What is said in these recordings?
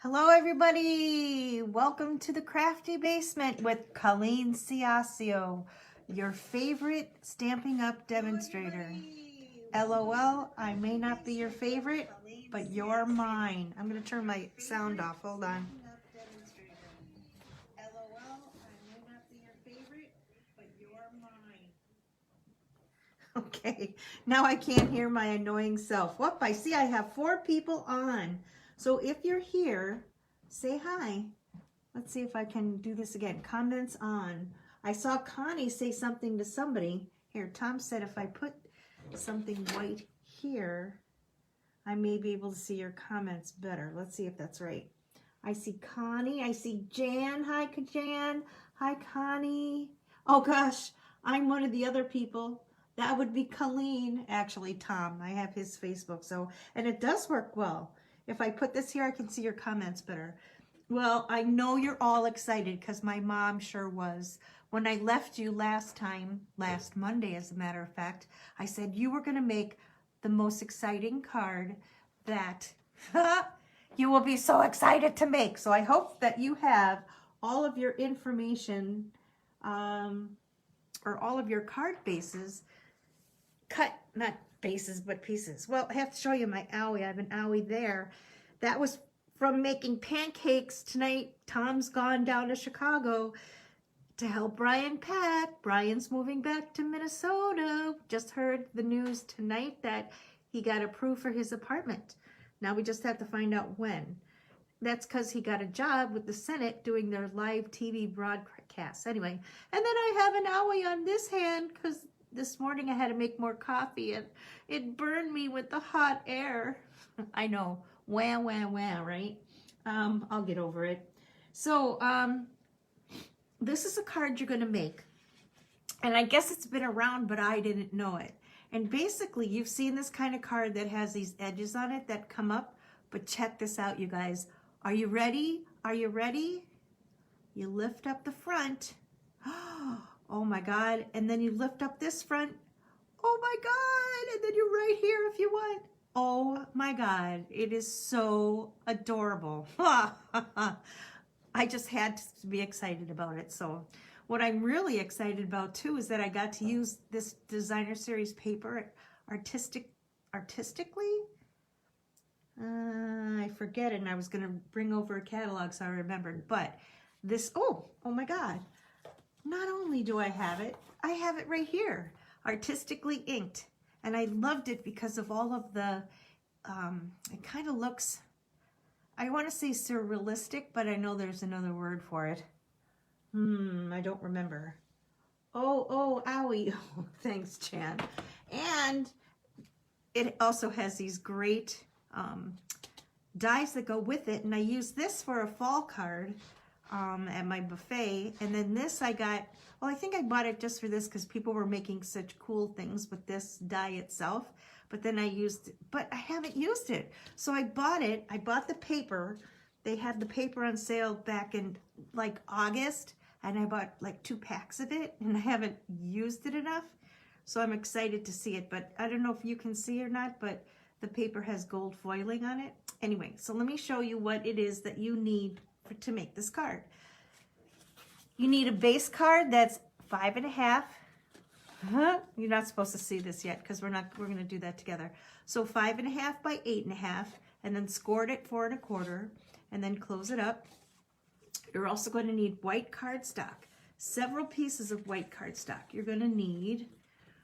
Hello everybody! Welcome to the Crafty Basement with Colleen Ciascio, your favorite Stampin' Up! Demonstrator. LOL, I may not be your favorite, but you're mine. I'm going to turn my sound off. Hold on. Okay, now I can't hear my annoying self. Whoop, I see I have 4 people on. So if you're here, say hi. Let's see if I can do this again. Comments on. I saw Connie say something to somebody. Here, Tom said if I put something white here, I may be able to see your comments better. Let's see if that's right. I see Connie. I see Jan. Hi, Jan. Hi, Connie. Oh, gosh. I'm one of the other people. That would be Colleen. Actually, Tom. I have his Facebook. So, and it does work well. If I put this here, I can see your comments better. Well, I know you're all excited because my mom sure was. When I left you last Monday, as a matter of fact, I said you were going to make the most exciting card that you will be so excited to make. So I hope that you have all of your information or all of your card bases cut, not bases, but pieces. Well, I have to show you my owie. I have an owie there. That was from making pancakes tonight. Tom's gone down to Chicago to help Brian pack. Brian's moving back to Minnesota. Just heard the news tonight that he got approved for his apartment. Now we just have to find out when. That's because he got a job with the Senate doing their live TV broadcasts. Anyway, and then I have an owie on this hand because this morning I had to make more coffee and it burned me with the hot air. I know. Wah, wah, wah, right? I'll get over it. So, this is a card you're going to make. And I guess it's been around, but I didn't know it. And basically, you've seen this kind of card that has these edges on it that come up. But check this out, you guys. Are you ready? Are you ready? You lift up the front. Oh, my God. And then you lift up this front. Oh, my God. And then you're right here if you want. Oh my God, it is so adorable. I just had to be excited about it. So what I'm really excited about too is that I got to use this designer series paper artistically. I forget it, and I was going to bring over a catalog so I remembered. But this, oh my God. Not only do I have it right here, artistically inked. And I loved it because of all of the, it kind of looks, I want to say surrealistic, but I know there's another word for it. I don't remember. Oh, owie. Oh, thanks, Chan. And it also has these great dies that go with it. And I use this for a fall card at my buffet. And then this I got, well, I think I bought it just for this because people were making such cool things with this die itself. But then I used, but I haven't used it. So I bought it. I bought the paper. They had the paper on sale back in like August. And I bought like 2 packs of it. And I haven't used it enough. So I'm excited to see it. But I don't know if you can see or not. But the paper has gold foiling on it. Anyway, so let me show you what it is that you need to make this card. You need a base card that's 5.5. You're not supposed to see this yet because we're going to do that together. So 5.5 by 8.5, and then scored at 4 1/4, and then close it up. You're also going to need white cardstock, several pieces of white cardstock. You're going to need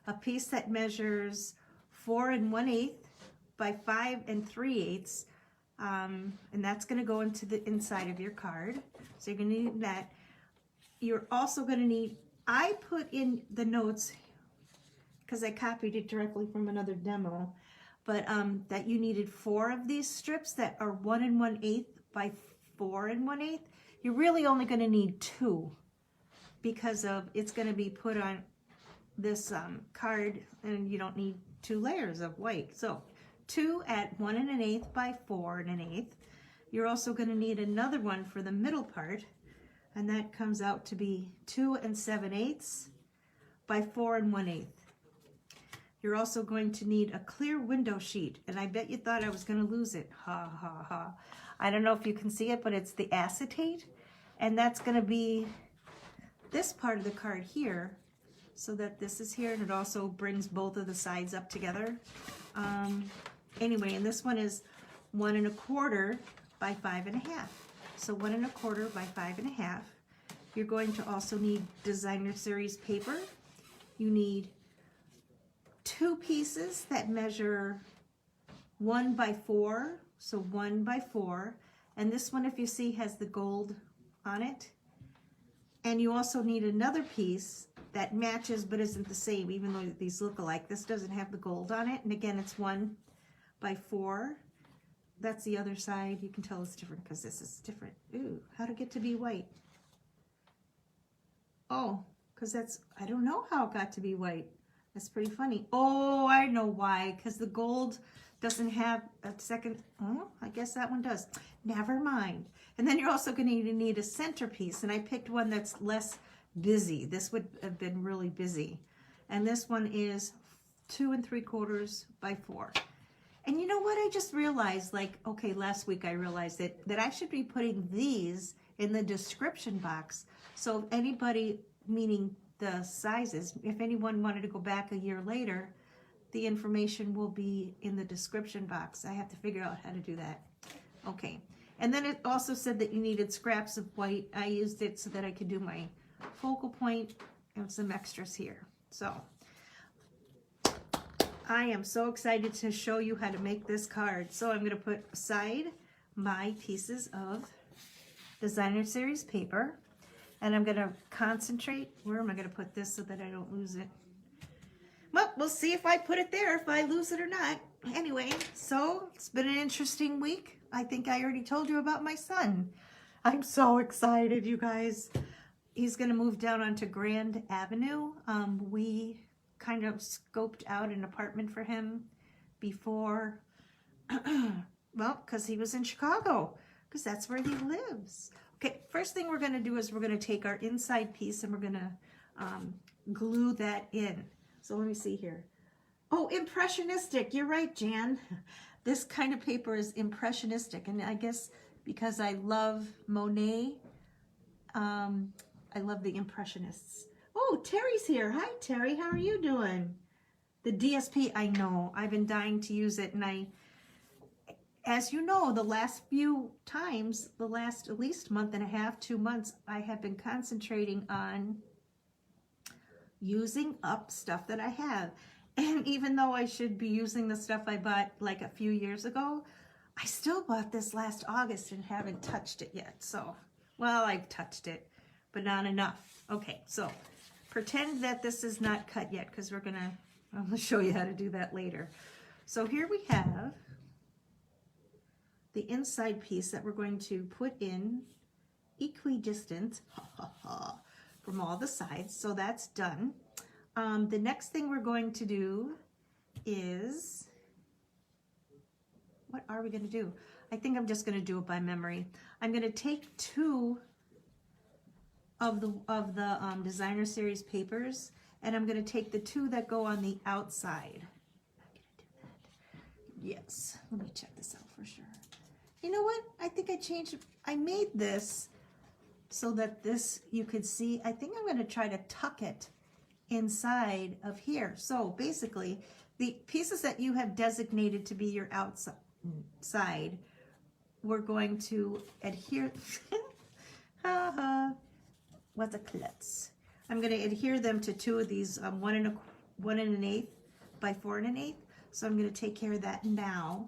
a piece that measures 4 1/8 by 5 3/8. And that's going to go into the inside of your card. So you're going to need that. You're also going to need, I put in the notes because I copied it directly from another demo, but that you needed 4 of these strips that are 1 1/8 by 4 1/8. You're really only going to need 2 because of it's going to be put on this card, and you don't need 2 layers of white. So 2 at 1 1/8 by 4 1/8. You're also going to need another one for the middle part, and that comes out to be 2 7/8 by 4 1/8. You're also going to need a clear window sheet, and I bet you thought I was going to lose it. Ha, ha, ha. I don't know if you can see it, but it's the acetate, and that's going to be this part of the card here, so that this is here, and it also brings both of the sides up together. Anyway, and this one is 1 1/4 by 5 1/2. So 1 1/4 by 5 1/2. You're going to also need designer series paper. You need 2 pieces that measure 1 by 4, so 1 by 4, and this one, if you see, has the gold on it. And you also need another piece that matches but isn't the same, even though these look alike. This doesn't have the gold on it, and again, it's 1 by 4. That's the other side. You can tell it's different because this is different. Ooh, how to get to be white? Oh, because that's, I don't know how it got to be white. That's pretty funny. Oh, I know why. Because the gold doesn't have a second. Oh, I guess that one does. Never mind. And then you're also going to need a centerpiece. And I picked one that's less busy. This would have been really busy. And this one is 2 3/4 by 4. And you know what? I just realized, like, okay, last week I realized that I should be putting these in the description box. So if anybody, meaning the sizes, if anyone wanted to go back a year later, the information will be in the description box. I have to figure out how to do that. Okay. And then it also said that you needed scraps of white. I used it so that I could do my focal point and some extras here. So I am so excited to show you how to make this card. So I'm going to put aside my pieces of designer series paper. And I'm going to concentrate. Where am I going to put this so that I don't lose it? Well, we'll see if I put it there, if I lose it or not. Anyway, so it's been an interesting week. I think I already told you about my son. I'm so excited, you guys. He's going to move down onto Grand Avenue. We kind of scoped out an apartment for him before, well, because he was in Chicago, because that's where he lives. Okay, first thing we're going to do is we're going to take our inside piece and we're going to glue that in. So let me see here. Oh, impressionistic. You're right, Jan. This kind of paper is impressionistic. And I guess because I love Monet, I love the Impressionists. Oh, Terry's here. Hi, Terry. How are you doing? The DSP, I know. I've been dying to use it. And as you know, the last few times, the last at least month and a half, 2 months, I have been concentrating on using up stuff that I have. And even though I should be using the stuff I bought like a few years ago, I still bought this last August and haven't touched it yet. So, well, I've touched it, but not enough. Okay, so pretend that this is not cut yet because I'm going to show you how to do that later. So here we have the inside piece that we're going to put in equidistant from all the sides. So that's done. The next thing we're going to do is, what are we going to do? I think I'm just going to do it by memory. I'm going to take 2 of the designer series papers, and I'm going to take the 2 that go on the outside. I'm going to do that. Yes. Let me check this out for sure. You know what? I think I changed it. I made this so that this, you could see, I think I'm going to try to tuck it inside of here. So basically, the pieces that you have designated to be your outside, we're going to adhere, what's a klutz? I'm going to adhere them to 2 of these 1 1/8 by 4 1/8. So I'm going to take care of that now.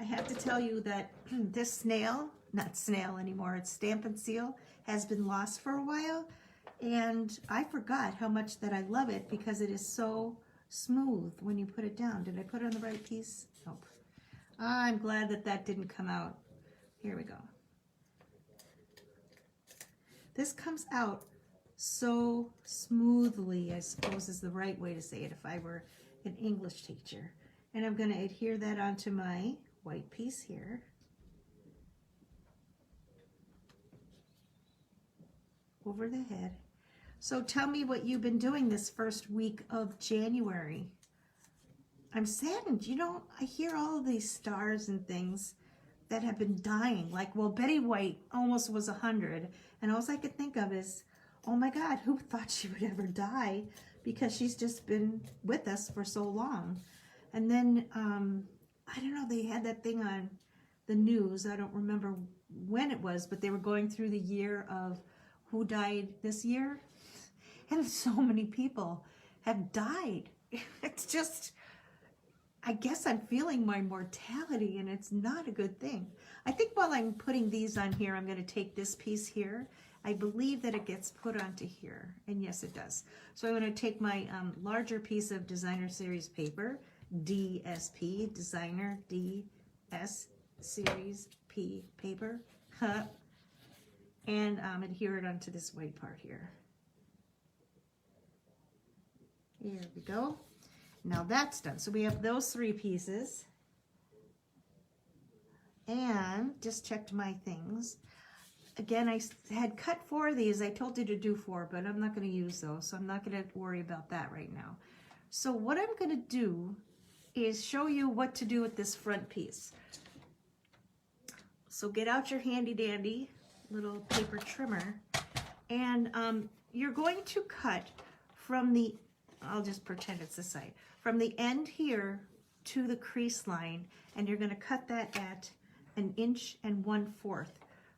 I have to tell you that this snail, not snail anymore, it's Stampin' Seal, has been lost for a while. And I forgot how much that I love it because it is so smooth when you put it down. Did I put it on the right piece? Nope. I'm glad that that didn't come out. Here we go. This comes out so smoothly, I suppose is the right way to say it if I were an English teacher. And I'm going to adhere that onto my white piece here. Over the head. So tell me what you've been doing this first week of January. I'm saddened. You know, I hear all of these stars and things that have been dying. Like, well, Betty White almost was 100. And all I could think of is, oh my God, who thought she would ever die? Because she's just been with us for so long. And then, I don't know, they had that thing on the news. I don't remember when it was, but they were going through the year of who died this year. And so many people have died. It's just, I guess I'm feeling my mortality, and it's not a good thing. I think while I'm putting these on here, I'm going to take this piece here. I believe that it gets put onto here, and yes, it does. So I'm going to take my larger piece of Designer Series paper, DSP, Designer DS Series P paper, and adhere it onto this white part here. Here we go. Now that's done. So we have those 3 pieces. And just checked my things. Again, I had cut 4 of these. I told you to do 4, but I'm not going to use those. So I'm not going to worry about that right now. So what I'm going to do is show you what to do with this front piece. So get out your handy dandy little paper trimmer. And you're going to cut from the, I'll just pretend it's this side, from the end here to the crease line, and you're going to cut that at 1 1/4 inches.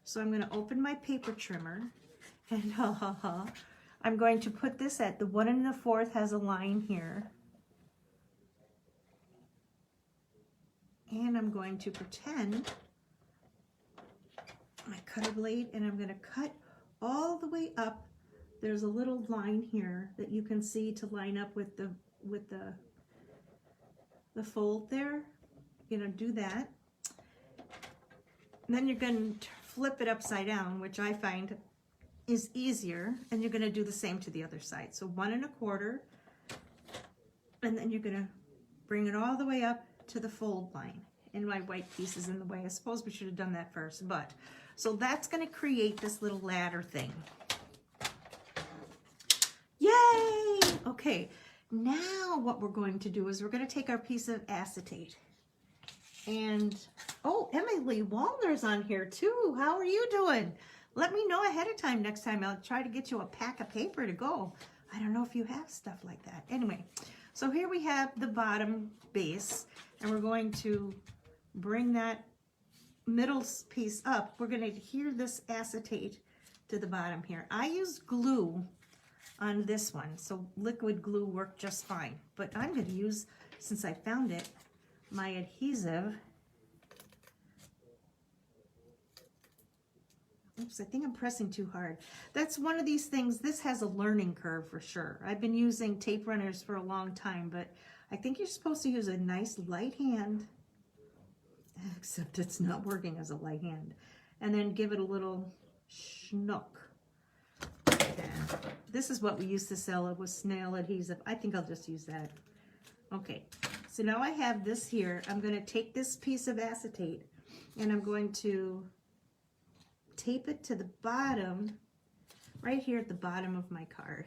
So I'm going to open my paper trimmer, and I'm going to put this at the 1 1/4 inches has a line here, and I'm going to pretend my cutter blade, and I'm going to cut all the way up. There's a little line here that you can see to line up with the fold there. You're going to do that. And then you're going to flip it upside down, which I find is easier. And you're going to do the same to the other side. So 1 1/4 inches, and then you're going to bring it all the way up to the fold line. And my white piece is in the way. I suppose we should have done that first, but so that's going to create this little ladder thing. Yay! Okay, now what we're going to do is we're going to take our piece of acetate. And, oh, Emily Wallner's on here too. How are you doing? Let me know ahead of time next time. I'll try to get you a pack of paper to go. I don't know if you have stuff like that. Anyway, so here we have the bottom base, and we're going to bring that middle piece up. We're going to adhere this acetate to the bottom here. I used glue on this one, so liquid glue worked just fine. But I'm going to use, since I found it, my adhesive. Oops, I think I'm pressing too hard. That's one of these things, this has a learning curve for sure. I've been using tape runners for a long time, but I think you're supposed to use a nice light hand, except it's not working as a light hand. And then give it a little schnook. This is what we used to sell. It was snail adhesive. I think I'll just use that. Okay, so now I have this here. I'm going to take this piece of acetate and I'm going to tape it to the bottom, right here at the bottom of my card.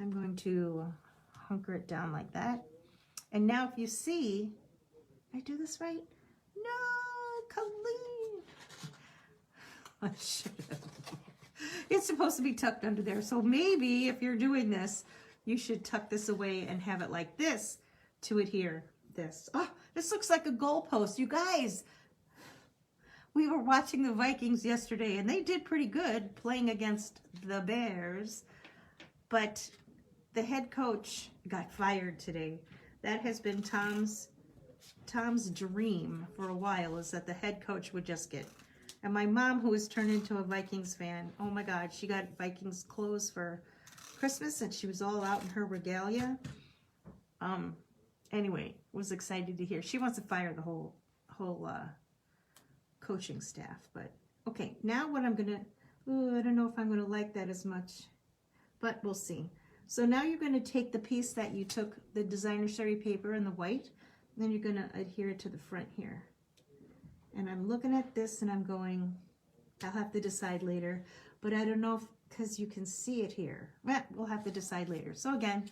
I'm going to hunker it down like that. And now if you see, did I do this right? No, Colleen. I should have. It's supposed to be tucked under there. So maybe if you're doing this, you should tuck this away and have it like this to adhere this. Oh, this looks like a goalpost. You guys, we were watching the Vikings yesterday and they did pretty good playing against the Bears, but the head coach got fired today. That has been Tom's dream for a while, is that the head coach would just get. And my mom, who has turned into a Vikings fan, oh my God, she got Vikings clothes for Christmas and she was all out in her regalia. Anyway, was excited to hear. She wants to fire the whole coaching staff. But okay, now what I'm gonna, I don't know if I'm gonna like that as much, but we'll see. So now you're gonna take the piece that you took, the designer sherry paper and the white, and then you're gonna adhere it to the front here. And I'm looking at this and I'm going, I'll have to decide later, but I don't know if, because you can see it here. Well, we'll have to decide later. So again,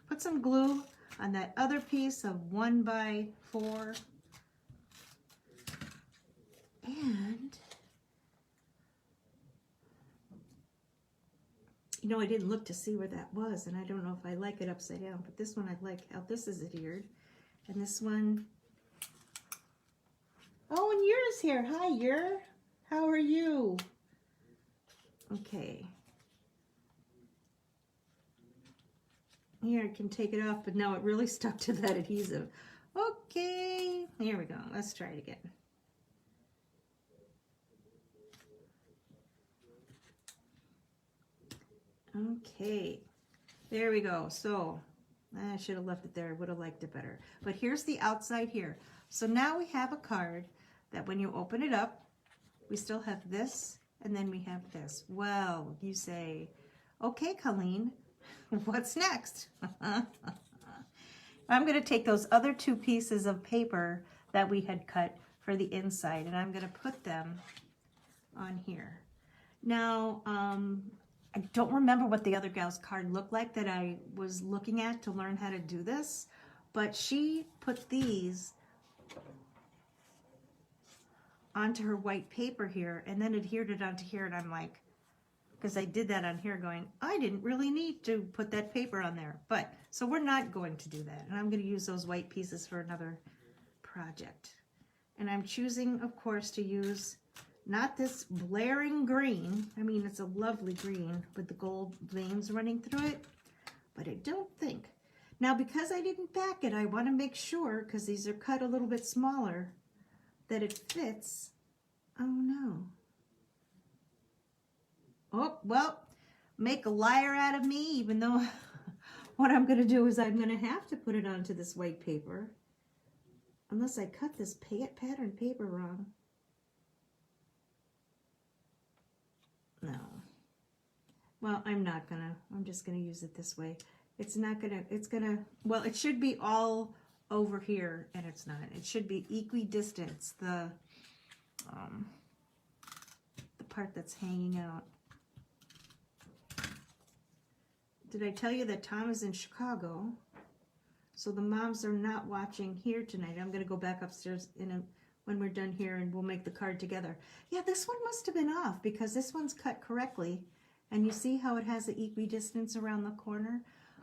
put some glue on that other piece of 1 by 4. And you know, I didn't look to see where that was, and I don't know if I like it upside down, but this one I like how this is adhered. And this one, oh, and Yur's here. Hi, Yur. How are you? Okay. Here, I can take it off, but now it really stuck to that adhesive. Okay, here we go. Let's try it again. Okay, there we go. So I should have left it there. I would have liked it better. But here's the outside here. So now we have a card that when you open it up, we still have this, and then we have this. Well, you say, okay, Colleen, what's next? I'm going to take those other 2 pieces of paper that we had cut for the inside, and I'm going to put them on here. Now, I don't remember what the other gal's card looked like that I was looking at to learn how to do this, but she put these onto her white paper here and then adhered it onto here, and I'm like, because I did that on here going, I didn't really need to put that paper on there. But, so we're not going to do that. And I'm going to use those white pieces for another project. And I'm choosing, of course, to use not this blaring green. I mean, it's a lovely green with the gold veins running through it. But I don't think. Now, because I didn't back it, I want to make sure, because these are cut a little bit smaller, that it fits. Oh, no. Oh, well, make a liar out of me, even though what I'm going to do is I'm going to have to put it onto this white paper. Unless I cut this pattern paper wrong. No. Well, I'm not going to. I'm just going to use it this way. It's not going to, it's going to, well, it should be all over here, and it's not. It should be equidistant, the part that's hanging out. Did I tell you that Tom is in Chicago? So the moms are not watching here tonight. I'm going to go back upstairs when we're done here, and we'll make the card together. Yeah, this one must have been off because this one's cut correctly. And you see how it has the equidistance around the corner?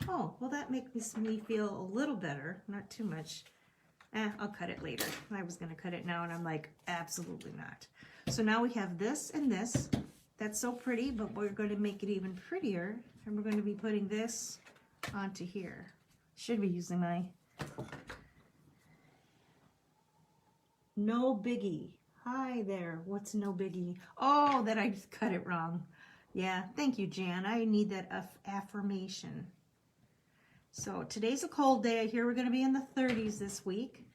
Oh, well, that makes me feel a little better. Not too much. I'll cut it later. I was going to cut it now, and I'm like, absolutely not. So now we have this and this. That's so pretty, but we're going to make it even prettier. And we're going to be putting this onto here. Should be using my No Biggie. Hi there. What's No Biggie? Oh, that I just cut it wrong. Yeah, thank you, Jan. I need that affirmation. So today's a cold day. I hear we're going to be in the 30s this week.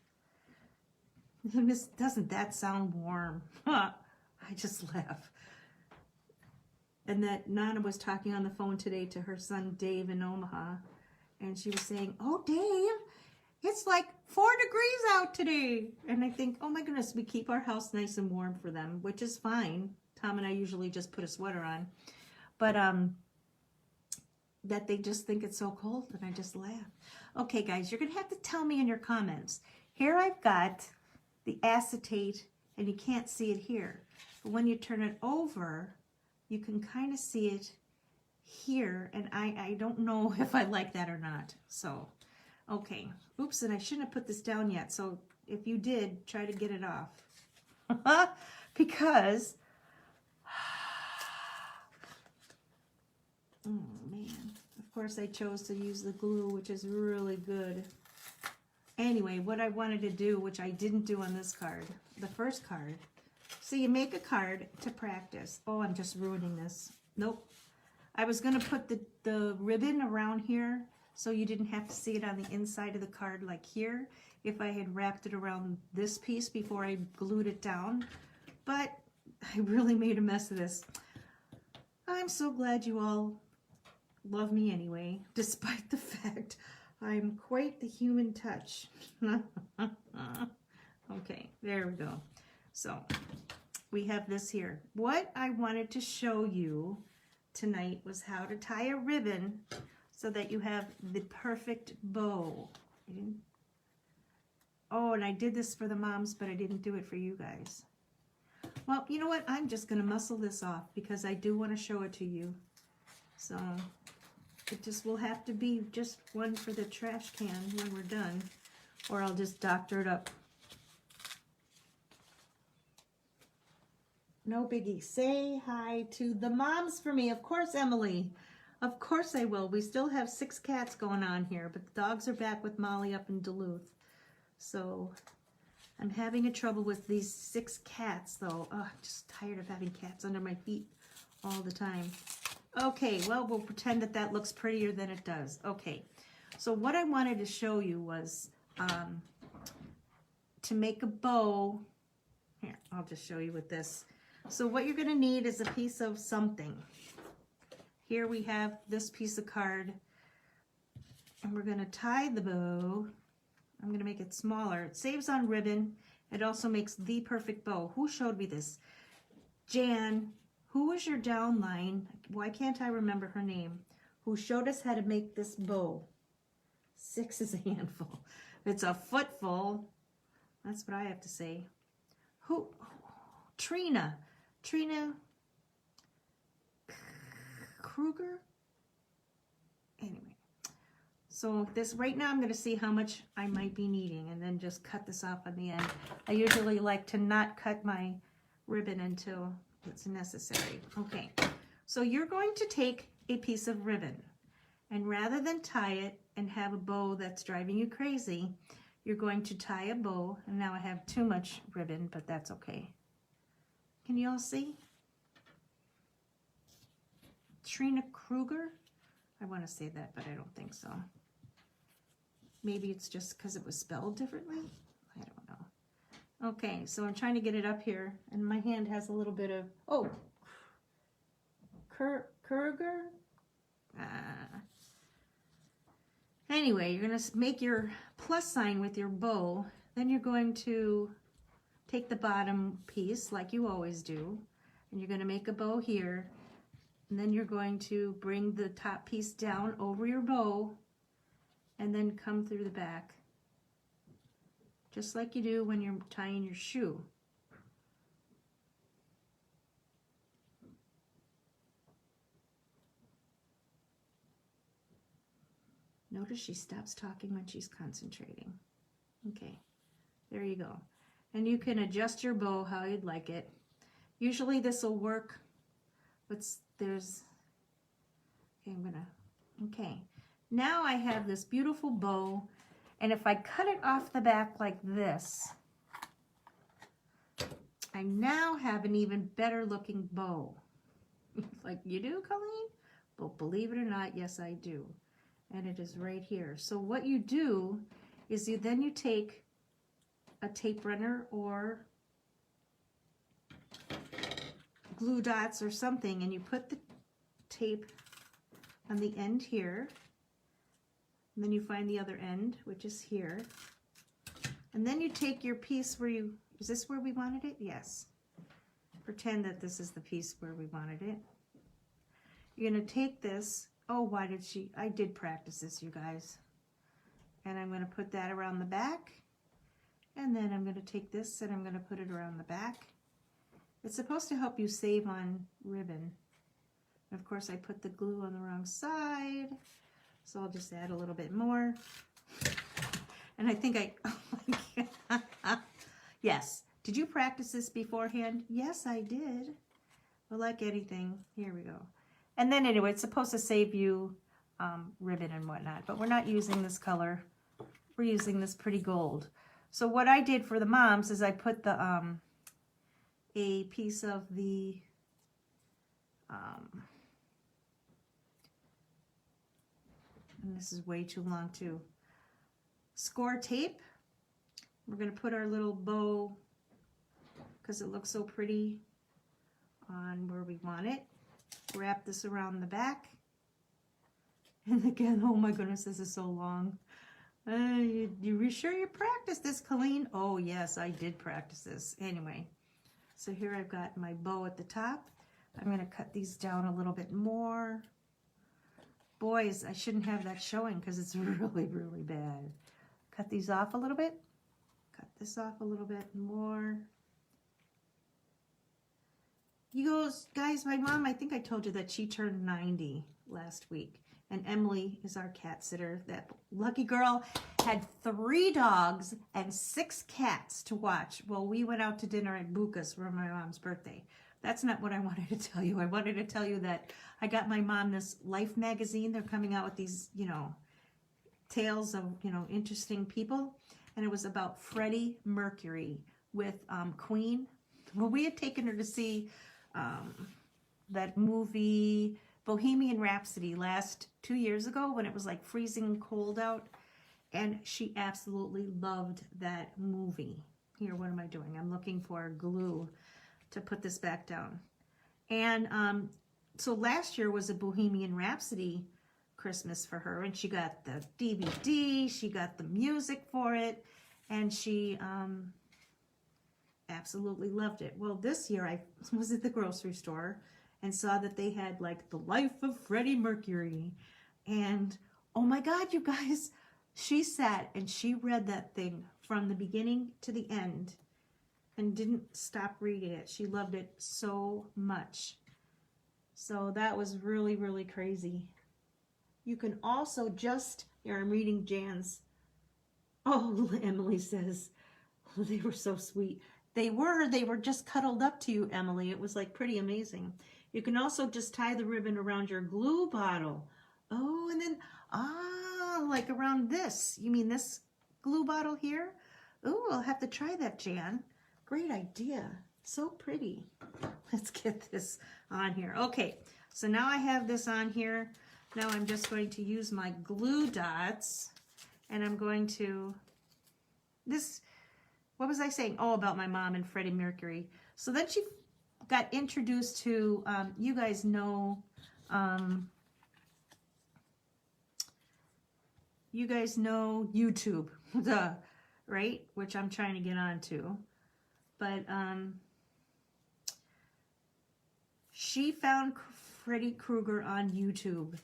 Doesn't that sound warm? I just laugh. And that Nana was talking on the phone today to her son Dave in Omaha. And she was saying, oh, Dave, it's like 4 degrees out today. And I think, oh my goodness, we keep our house nice and warm for them, which is fine. Tom and I usually just put a sweater on. But that they just think it's so cold, and I just laugh. Okay, guys, you're going to have to tell me in your comments. Here I've got the acetate, and you can't see it here. But when you turn it over, you can kind of see it here, and I don't know if I like that or not. So, okay. Oops, and I shouldn't have put this down yet. So if you did, try to get it off. Because, oh man, of course I chose to use the glue, which is really good. Anyway, what I wanted to do, which I didn't do on this card, the first card. So you make a card to practice. Oh, I'm just ruining this. Nope. I was going to put the ribbon around here so you didn't have to see it on the inside of the card like here if I had wrapped it around this piece before I glued it down. But I really made a mess of this. I'm so glad you all love me anyway, despite the fact I'm quite the human touch. Okay, there we go. So we have this here. What I wanted to show you tonight was how to tie a ribbon so that you have the perfect bow. Oh, and I did this for the moms, but I didn't do it for you guys. Well, you know what? I'm just going to muscle this off because I do want to show it to you. So it just will have to be just one for the trash can when we're done, or I'll just doctor it up. No biggie. Say hi to the moms for me. Of course, Emily. Of course I will. We still have 6 cats going on here, but the dogs are back with Molly up in Duluth. So I'm having a trouble with these 6 cats, though. Oh, I'm just tired of having cats under my feet all the time. Okay, well, we'll pretend that that looks prettier than it does. Okay, so what I wanted to show you was to make a bow. Here, I'll just show you with this. So what you're going to need is a piece of something. Here we have this piece of card, and we're going to tie the bow. I'm going to make it smaller. It saves on ribbon. It also makes the perfect bow. Who showed me this? Jan, who was your downline? Why can't I remember her name? Who showed us how to make this bow. 6 is a handful. It's a footful. That's what I have to say. Who? Trina. Trina Kruger? Anyway. So this right now I'm going to see how much I might be needing and then just cut this off on the end. I usually like to not cut my ribbon until it's necessary. Okay. So you're going to take a piece of ribbon, and rather than tie it and have a bow that's driving you crazy, you're going to tie a bow. And now I have too much ribbon, but that's okay. Can you all see? Trina Kruger? I want to say that, but I don't think so. Maybe it's just because it was spelled differently? I don't know. Okay, so I'm trying to get it up here, and my hand has a little bit of, oh, Kruger? Anyway, you're going to make your plus sign with your bow. Then you're going to take the bottom piece like you always do, and you're going to make a bow here, and then you're going to bring the top piece down over your bow and then come through the back, just like you do when you're tying your shoe. Notice she stops talking when she's concentrating. Okay, there you go. And you can adjust your bow how you'd like it. Usually this will work, but there's, okay, okay. Now I have this beautiful bow, and if I cut it off the back like this, I now have an even better looking bow. Like, you do, Colleen? But believe it or not, yes I do. And it is right here. So what you do is you take a tape runner or glue dots or something, and you put the tape on the end here, and then you find the other end, which is here, and then you take your piece where you, is this where we wanted it? Yes. Pretend that this is the piece where we wanted it. You're going to take this, oh, why did she, I did practice this, you guys, and I'm going to put that around the back, and then I'm going to take this and I'm going to put it around the back. It's supposed to help you save on ribbon. And of course, I put the glue on the wrong side, so I'll just add a little bit more. And I think oh my God. Yes. Did you practice this beforehand? Yes, I did. Well, like anything, here we go. And then anyway, it's supposed to save you ribbon and whatnot, but we're not using this color. We're using this pretty gold. So what I did for the moms is I put the a piece of the and this is way too long too, score tape. We're going to put our little bow, because it looks so pretty, on where we want it. Wrap this around the back. And again, oh my goodness, this is so long. You sure you practiced this, Colleen? Oh yes, I did practice this. Anyway, so here I've got my bow at the top. I'm going to cut these down a little bit more. boys, I shouldn't have that showing because it's really, really bad. Cut these off a little bit. Cut this off a little bit more. He goes, guys, my mom, I think I told you that she turned 90 last week. And Emily is our cat sitter. That lucky girl had 3 dogs and 6 cats to watch while we went out to dinner at Buca's for my mom's birthday. That's not what I wanted to tell you. I wanted to tell you that I got my mom this Life magazine. They're coming out with these, you know, tales of, you know, interesting people. And it was about Freddie Mercury with Queen. Well, we had taken her to see that movie Bohemian Rhapsody 2 years ago when it was like freezing cold out, and she absolutely loved that movie. Here, what am I doing? I'm looking for glue to put this back down. And so last year was a Bohemian Rhapsody Christmas for her, and she got the DVD, she got the music for it, and she absolutely loved it. Well, this year I was at the grocery store and saw that they had like The Life of Freddie Mercury. And oh my God, you guys, she sat and she read that thing from the beginning to the end and didn't stop reading it. She loved it so much. So that was really, really crazy. You can also just, here I'm reading Jan's. Oh, Emily says, oh, they were so sweet. They were just cuddled up to you, Emily. It was like pretty amazing. You can also just tie the ribbon around your glue bottle. Oh, and then, like around this. You mean this glue bottle here? Oh, I'll have to try that, Jan. Great idea. So pretty. Let's get this on here. Okay, so now I have this on here. Now I'm just going to use my glue dots, and I'm going to, what was I saying? Oh, about my mom and Freddie Mercury. So then she got introduced to, you guys know YouTube, duh, right? Which I'm trying to get onto. But she found Freddy Krueger on YouTube.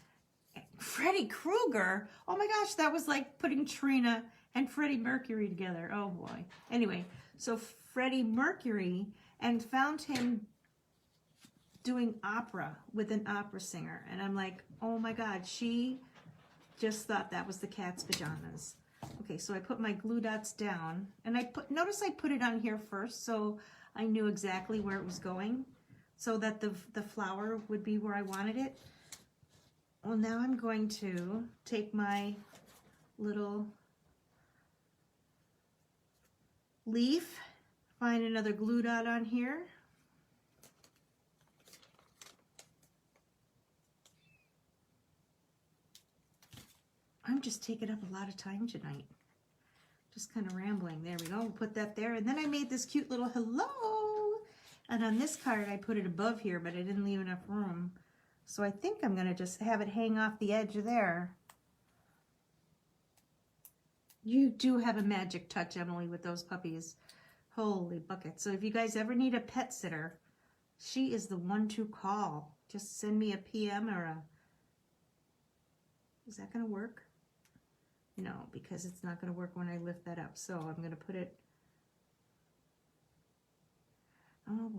Freddy Krueger? Oh my gosh, that was like putting Trina and Freddie Mercury together. Oh boy. Anyway, so Freddie Mercury, and found him doing opera with an opera singer. And I'm like, oh my God, she just thought that was the cat's pajamas. Okay, so I put my glue dots down, and notice I put it on here first so I knew exactly where it was going, so that the flower would be where I wanted it. Well, now I'm going to take my little leaf, find another glue dot on here. I'm just taking up a lot of time tonight. Just kind of rambling. There we go. We'll put that there. And then I made this cute little hello. And on this card, I put it above here, but I didn't leave enough room. So I think I'm going to just have it hang off the edge there. You do have a magic touch, Emily, with those puppies. Holy bucket. So if you guys ever need a pet sitter, she is the one to call. Just send me a PM or a... Is that going to work? No, because it's not going to work when I lift that up. So I'm going to put it... Oh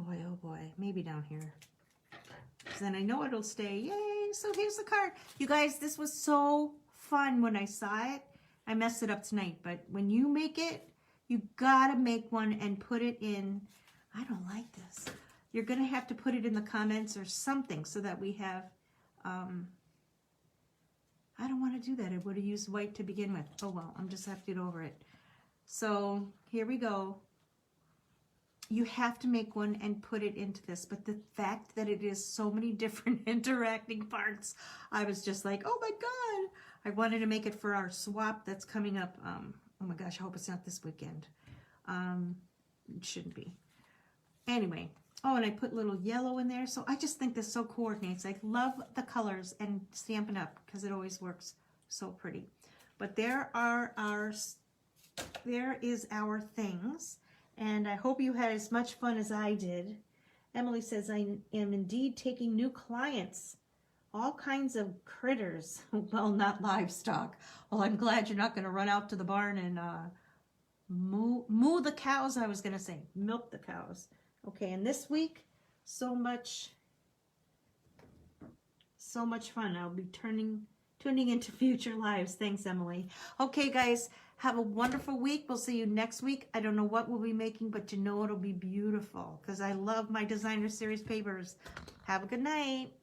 boy, maybe down here. So then I know it'll stay. Yay! So here's the card. You guys, this was so fun when I saw it. I messed it up tonight, but when you make it, you gotta make one and put it in. I don't like this. You're gonna have to put it in the comments or something so that we have, I don't want to do that. I would have used white to begin with. Oh well, I'm just have to get over it. So here we go. You have to make one and put it into this, but the fact that it is so many different interacting parts, I was just like, oh my God. I wanted to make it for our swap that's coming up. Oh my gosh, I hope it's not this weekend. It shouldn't be. Anyway, oh, and I put little yellow in there. So I just think this so coordinates. I love the colors and Stampin' Up! Because it always works so pretty. But there is our things. And I hope you had as much fun as I did. Emily says, I am indeed taking new clients. all kinds of critters. Well, not livestock. Well, I'm glad you're not going to run out to the barn and moo the cows. I was going to say milk the cows. Okay, and this week, so much fun. I'll be tuning into future lives. Thanks, Emily. Okay, guys, have a wonderful week. We'll see you next week. I don't know what we'll be making, but you know it'll be beautiful because I love my designer series papers. Have a good night.